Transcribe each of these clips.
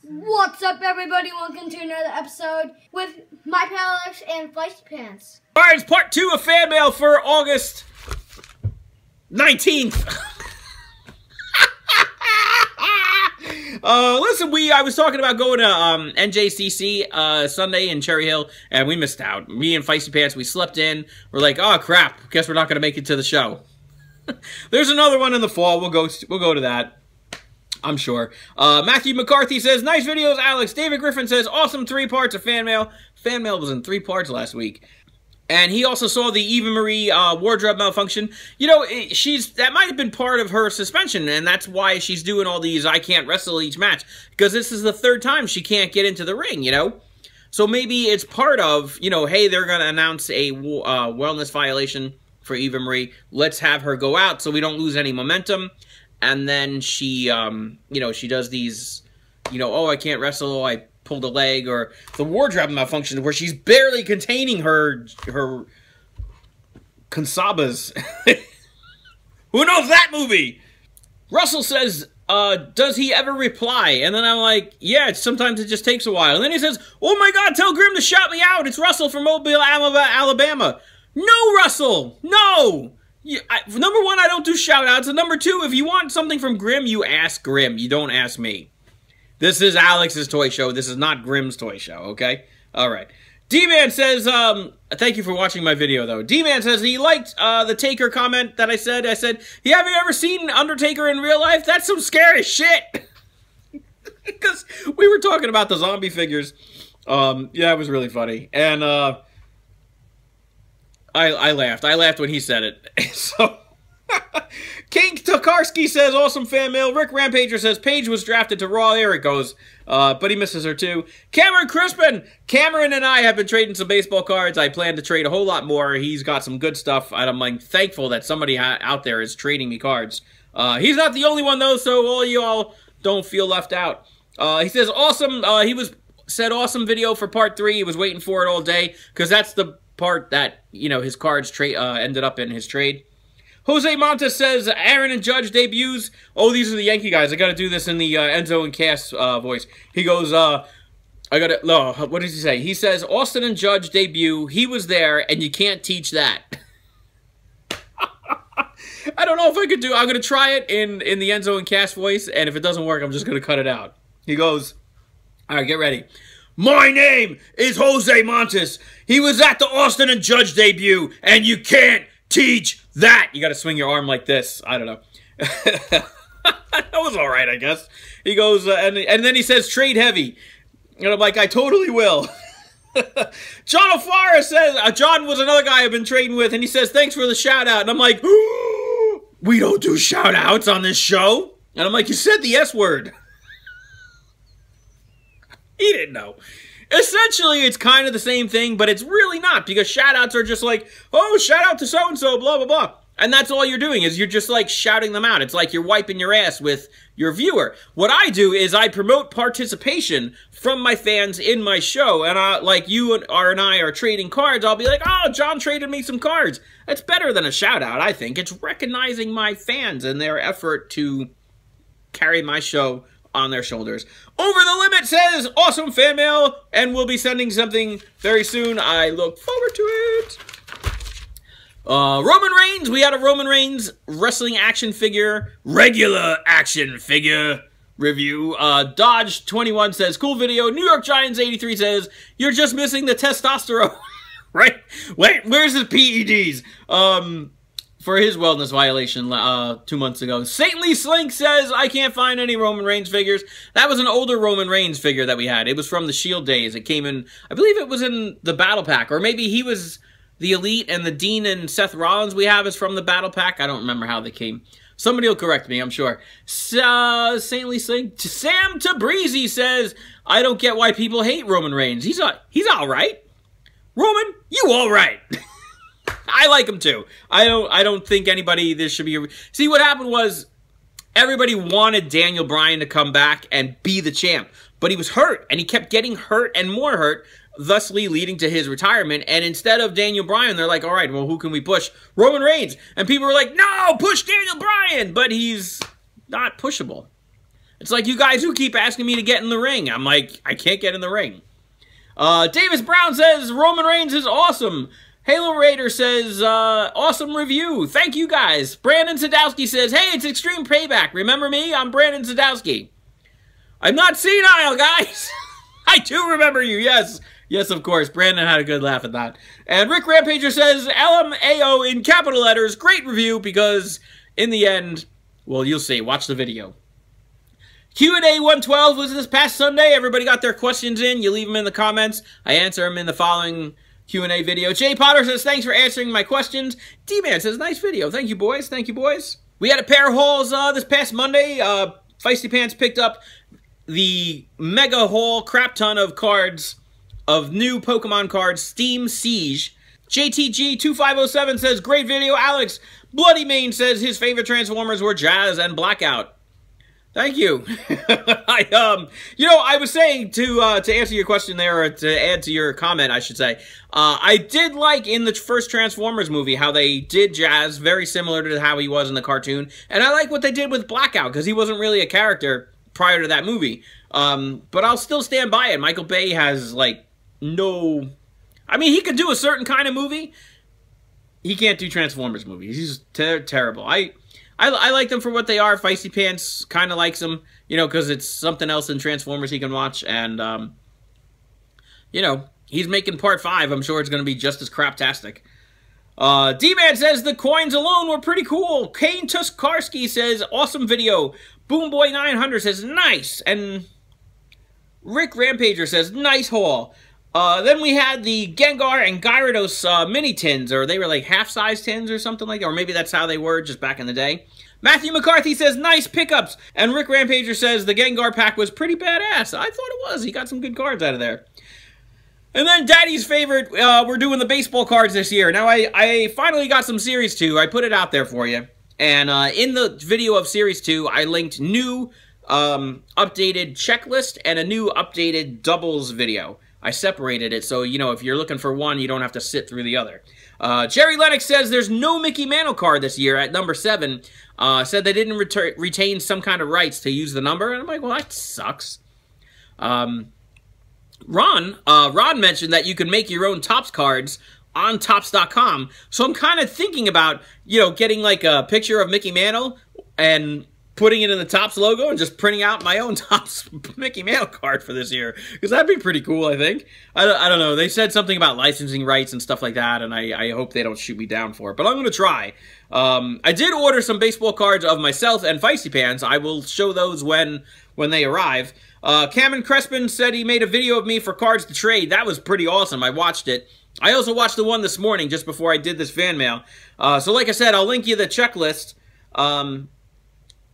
What's up, everybody? Welcome to another episode with my pal Alex and Feisty Pants. Alright, it's part 2 of fan mail for August 19th. Listen, I was talking about going to NJCC Sunday in Cherry Hill, and we missed out. Me and Feisty Pants, we slept in. We're like, oh crap, guess we're not going to make it to the show. There's another one in the fall. We'll go to that, I'm sure. Matthew McCarthy says, nice videos, Alex. David Griffin says, awesome 3 parts of fan mail. Fan mail was in 3 parts last week. And he also saw the Eva Marie wardrobe malfunction. You know, that might have been part of her suspension, and that's why she's doing all these I can't wrestle each match. Because this is the 3rd time she can't get into the ring, you know? So maybe it's part of, you know, hey, they're going to announce a wellness violation for Eva Marie. Let's have her go out so we don't lose any momentum. And then she, you know, she does these, you know, oh, I can't wrestle, I pulled a leg, or the wardrobe malfunction where she's barely containing her consabas. Who knows that movie? Russell says, does he ever reply? And then I'm like, yeah, sometimes it just takes a while. And then he says, oh my God, tell Grim to shout me out. It's Russell from Mobile, Alabama. No, Russell, no. Number 1, I don't do shout-outs. And number 2, if you want something from Grim, you ask Grim. You don't ask me. This is Alex's toy show. This is not Grim's toy show, okay? All right. D-Man says, thank you for watching my video, though. D-Man says he liked the Taker comment that I said. I said, yeah, have you ever seen Undertaker in real life? That's some scary shit. Because we were talking about the zombie figures. Yeah, it was really funny. And I laughed. I laughed when he said it. So... King Tokarski says, awesome fan mail. Rick Rampager says, Paige was drafted to Raw. There it goes. But he misses her too. Cameron Crispin. Cameron and I have been trading some baseball cards. I plan to trade a whole lot more. He's got some good stuff. And I'm like, thankful that somebody out there is trading me cards. He's not the only one though, so all y'all don't feel left out. He says, awesome. Said awesome video for part 3. He was waiting for it all day because that's the part that, you know, his cards ended up in his trade. Jose Montes says, Aaron and Judge debuts. Oh, these are the Yankee guys. I got to do this in the Enzo and Cass voice. He goes, no, what does he say? He says, Austin and Judge debut. He was there, and you can't teach that. I don't know if I could do. I'm going to try it in the Enzo and Cass voice, and if it doesn't work, I'm just going to cut it out. He goes, all right, get ready. My name is Jose Montes. He was at the Austin and Judge debut, and you can't teach that. You got to swing your arm like this. I don't know. That was all right, I guess. He goes, and then he says, trade heavy. And I'm like, I totally will. John O'Farah says, John was another guy I've been trading with, and he says, thanks for the shout-out. And I'm like, we don't do shout-outs on this show. And I'm like, you said the S word. He didn't know. Essentially, it's kind of the same thing, but it's really not, because shout-outs are just like, oh, shout-out to so-and-so, blah, blah, blah. And that's all you're doing, is you're just, like, shouting them out. It's like you're wiping your ass with your viewer. What I do is I promote participation from my fans in my show, and like you and I are trading cards, I'll be like, oh, John traded me some cards. That's better than a shout-out, I think. It's recognizing my fans and their effort to carry my show on their shoulders. Over the Limit says, awesome fan mail, and we'll be sending something very soon. I look forward to it. Roman Reigns, we had a Roman Reigns wrestling action figure, regular action figure review. Dodge 21 says, cool video. New York Giants 83 says, you're just missing the testosterone. Right? Wait, where's his PEDs? For his wellness violation 2 months ago. Saintly Slink says, I can't find any Roman Reigns figures. That was an older Roman Reigns figure that we had. It was from the Shield days. It came in, I believe it was in the Battle Pack, or maybe he was the Elite and the Dean and Seth Rollins we have is from the Battle Pack. I don't remember how they came. Somebody will correct me, I'm sure. Saintly Slink. Sam Tabrizi says, I don't get why people hate Roman Reigns. He's all right. Roman, you all right. I like him too. I don't think anybody this should be. See, what happened was everybody wanted Daniel Bryan to come back and be the champ, but he was hurt and he kept getting hurt and more hurt, thusly leading to his retirement. And instead of Daniel Bryan, they're like, all right, well, who can we push? Roman Reigns. And people were like, no, push Daniel Bryan, but he's not pushable. It's like you guys who keep asking me to get in the ring. I'm like, I can't get in the ring. Davis Brown says, Roman Reigns is awesome. Halo Raider says, awesome review. Thank you, guys. Brandon Sadowski says, hey, it's Extreme Payback. Remember me? I'm Brandon Sadowski. I'm not senile, guys. I do remember you, yes. Yes, of course. Brandon had a good laugh at that. And Rick Rampager says, LMAO in capital letters. Great review because in the end, well, you'll see. Watch the video. Q&A 112 was this past Sunday. Everybody got their questions in. You leave them in the comments. I answer them in the following Q&A video. Jay Potter says, thanks for answering my questions. D-Man says, nice video. Thank you, boys. Thank you, boys. We had a pair of hauls this past Monday. Feisty Pants picked up the mega haul crap ton of cards of new Pokemon cards, Steam Siege. JTG2507 says, great video, Alex. Bloody Mane says his favorite Transformers were Jazz and Blackout. Thank you. I was saying to answer your question there, or to add to your comment, I should say, I did like in the first Transformers movie how they did Jazz, very similar to how he was in the cartoon, and I like what they did with Blackout, because he wasn't really a character prior to that movie. But I'll still stand by it. Michael Bay has, like, no... I mean, he could do a certain kind of movie. He can't do Transformers movies. He's terrible. I like them for what they are. Feisty Pants kind of likes them, because it's something else in Transformers he can watch. And, he's making part 5. I'm sure it's going to be just as craptastic. D-Man says the coins alone were pretty cool. Kane Tuskarski says, awesome video. Boomboy900 says, nice. And Rick Rampager says, nice haul. Then we had the Gengar and Gyarados mini tins, or they were like half-size tins or something like that, or maybe that's how they were just back in the day. Matthew McCarthy says, nice pickups, and Rick Rampager says the Gengar pack was pretty badass. I thought it was. He got some good cards out of there. And then Daddy's favorite, we're doing the baseball cards this year. Now, I finally got some Series 2. I put it out there for you. And in the video of Series 2, I linked new updated checklist and a new updated doubles video. I separated it, so, if you're looking for one, you don't have to sit through the other. Jerry Lennox says there's no Mickey Mantle card this year at number 7. Said they didn't retain some kind of rights to use the number, and I'm like, well, that sucks. Ron mentioned that you can make your own Topps cards on Topps.com, so I'm kind of thinking about, getting like a picture of Mickey Mantle and putting it in the Topps logo and just printing out my own Topps Mickey Mantle card for this year. Because that'd be pretty cool, I think. I don't know. They said something about licensing rights and stuff like that, and I hope they don't shoot me down for it. But I'm going to try. I did order some baseball cards of myself and Feisty Pants. I will show those when they arrive. Cameron Crespin said he made a video of me for cards to trade. That was pretty awesome. I watched it. I also watched the one this morning just before I did this fan mail. So like I said, I'll link you the checklist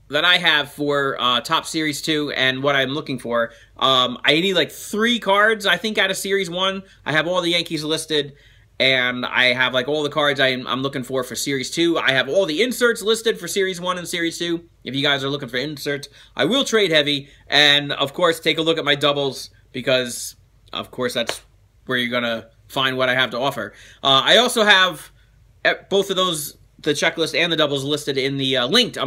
that I have for Topps Series 2 and what I'm looking for. I need like 3 cards, I think, out of Series 1. I have all the Yankees listed, and I have like all the cards I'm looking for Series 2. I have all the inserts listed for Series 1 and Series 2. If you guys are looking for inserts, I will trade heavy. And, of course, take a look at my doubles because, of course, that's where you're going to find what I have to offer. I also have both of those, the checklist and the doubles, listed in the linked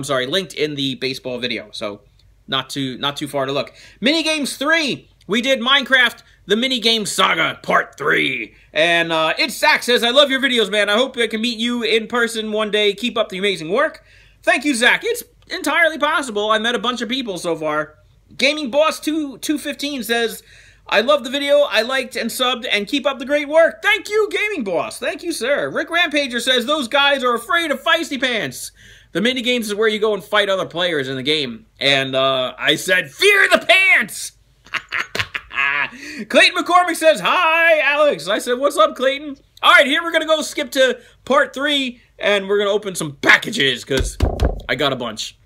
in the baseball video. So not too far to look. Minigames 3. We did Minecraft the Minigame Saga Part 3. And It's Zach says, I love your videos, man. I hope I can meet you in person one day. Keep up the amazing work. Thank you, Zach. It's entirely possible. I met a bunch of people so far. Gaming Boss 215 says, I love the video, I liked and subbed, and keep up the great work. Thank you, Gaming Boss. Thank you, sir. Rick Rampager says, those guys are afraid of Feisty Pants. The minigames is where you go and fight other players in the game. And I said, fear the pants! Clayton McCormick says, hi, Alex. I said, what's up, Clayton? All right, here we're going to go skip to part 3, and we're going to open some packages, because I got a bunch.